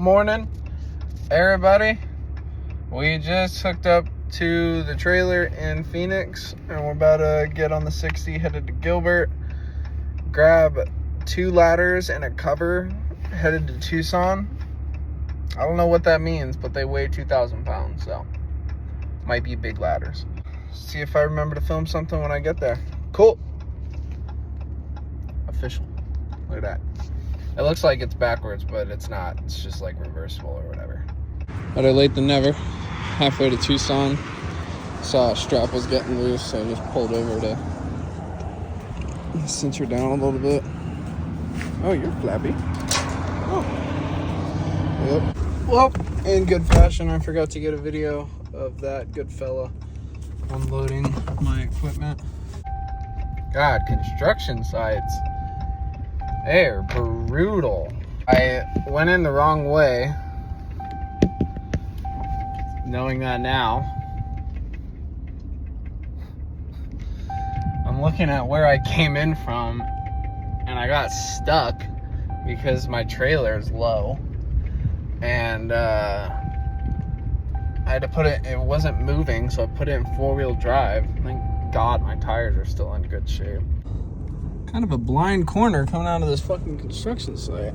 morning, everybody. We just hooked up to the trailer in Phoenix and we're about to get on the 60 headed to Gilbert, grab 2 ladders and a cover, headed to Tucson. I don't know what that means, but they weigh 2,000 pounds, so might be big ladders. See if I remember to film something when I get there. Cool. Official. Look at that. It looks like it's backwards, but it's not. It's just like reversible or whatever. Better late than never. Halfway to Tucson. Saw a strap was getting loose, so I just pulled over to cinch her down a little bit. Oh, you're flappy. Oh. Yep. Well, in good fashion, I forgot to get a video of that good fella unloading my equipment. God, construction sites. They're brutal. I went in the wrong way, knowing that now. I'm looking at where I came in from, and I got stuck because my trailer is low. And I had to put it wasn't moving, so I put it in 4-wheel drive. Thank God my tires are still in good shape. Kind of a blind corner coming out of this fucking construction site.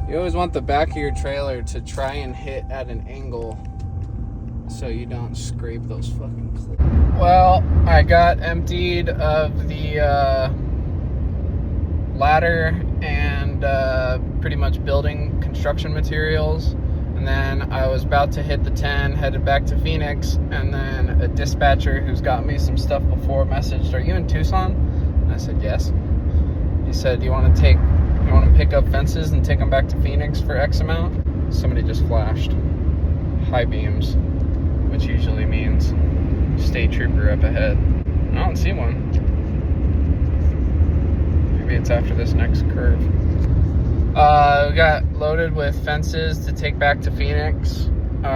You always want the back of your trailer to try and hit at an angle so you don't scrape those fucking clips. Well, I got emptied of the ladder and pretty much building construction materials. And then I was about to hit the 10, headed back to Phoenix, and then a dispatcher who's got me some stuff before messaged, "Are you in Tucson?" And I said, "Yes." He said, "Do you want to pick up fences and take them back to Phoenix for X amount?" Somebody just flashed high beams, which usually means state trooper up ahead. I don't see one. Maybe it's after this next curve. We got loaded with fences to take back to Phoenix. It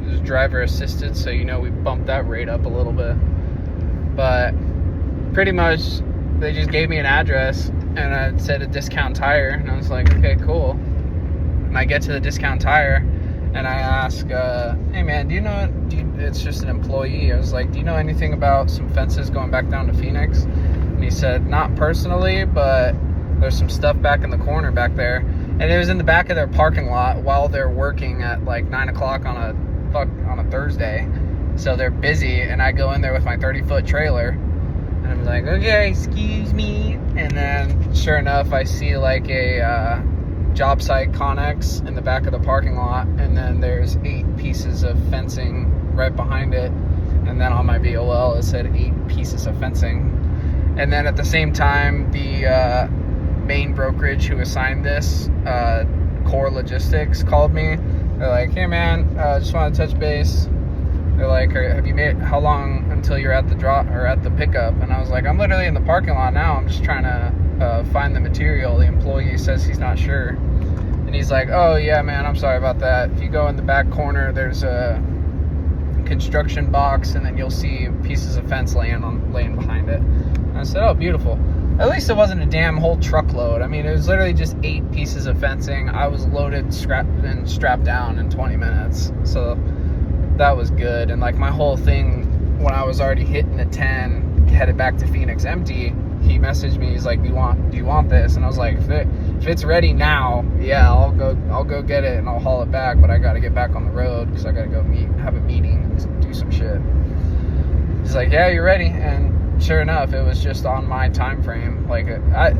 was driver assisted, so we bumped that rate up a little bit. But pretty much, they just gave me an address and it said a Discount Tire, and I was like, okay, cool. And I get to the Discount Tire and I ask, "Hey man, it's just an employee." I was like, "Do you know anything about some fences going back down to Phoenix?" And he said, "Not personally, but there's some stuff back in the corner back there." And it was in the back of their parking lot while they're working at like 9 o'clock on a Thursday. So they're busy, and I go in there with my 30-foot trailer, and I'm like, "Okay, excuse me." And then sure enough, I see like a job site Connex in the back of the parking lot, and then there's 8 pieces of fencing right behind it. And then on my VOL, it said 8 pieces of fencing. And then at the same time, the main brokerage who assigned this, Core Logistics, called me. They're like, "Hey man, just want to touch base." They're like, "How long until you're at the drop or at the pickup?" And I was like, "I'm literally in the parking lot now. I'm just trying to find the material." The employee says he's not sure. And he's like, "Oh yeah man, I'm sorry about that. If you go in the back corner, there's a construction box, and then you'll see pieces of fence laying behind it." And I said, "Oh, beautiful." At least it wasn't a damn whole truckload. I mean, it was literally just 8 pieces of fencing. I was loaded, strapped down in 20 minutes. So that was good. And like my whole thing, when I was already hitting the 10, headed back to Phoenix empty, he messaged me. He's like, do you want this? And I was like, if it's ready now, yeah, I'll go get it and I'll haul it back. But I got to get back on the road because I got to go have a meeting and do some shit. He's like, "Yeah, you're ready." And sure enough, it was just on my time frame. Like, I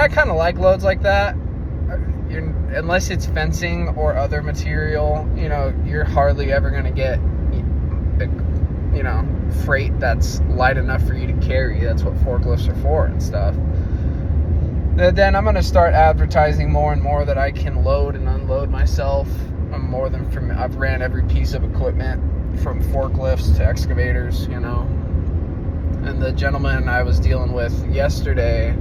kind of like loads like that. Unless it's fencing or other material, you're hardly ever going to get, freight that's light enough for you to carry. That's what forklifts are for and stuff. Then I'm going to start advertising more and more that I can load and unload myself. I've ran every piece of equipment from forklifts to excavators, And the gentleman I was dealing with yesterday,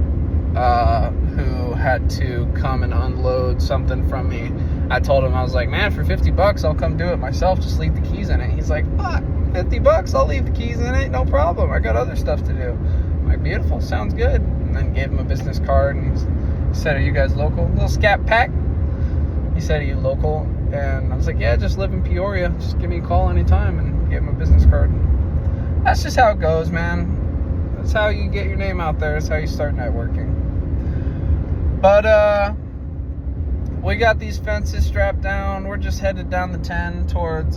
who had to come and unload something from me, I told him, I was like, "Man, for $50, I'll come do it myself. Just leave the keys in it." He's like, "Fuck, $50, I'll leave the keys in it. No problem. I got other stuff to do." I'm like, "Beautiful, sounds good." And then gave him a business card, and He said, are you guys local? Little scat pack. He said, are you local? And I was like, yeah, just live in Peoria. Just give me a call anytime and get my business card. That's just how it goes, man. That's how you get your name out there. That's how you start networking. But we got these fences strapped down. We're just headed down the 10 towards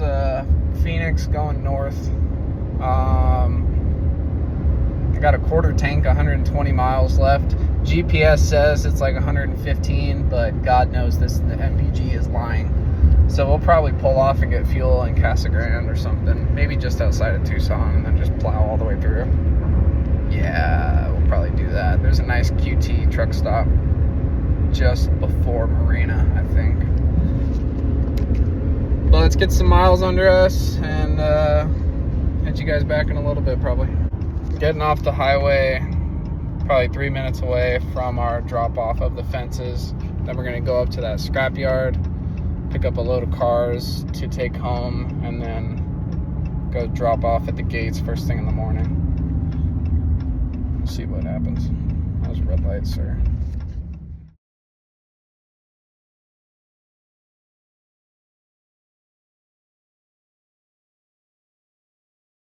Phoenix, going north. I got a quarter tank, 120 miles left. GPS says it's like 115, but God knows the MPG is lying. So we'll probably pull off and get fuel in Casa Grande or something. Maybe just outside of Tucson, and then just plow all the way through. Yeah, we'll probably do that. There's a nice QT truck stop just before Marina, I think. But let's get some miles under us and hit you guys back in a little bit, probably. Getting off the highway, probably 3 minutes away from our drop off of the fences. Then we're gonna go up to that scrapyard, pick up a load of cars to take home, and then go drop off at the gates first thing in the morning. See what happens. Those red lights are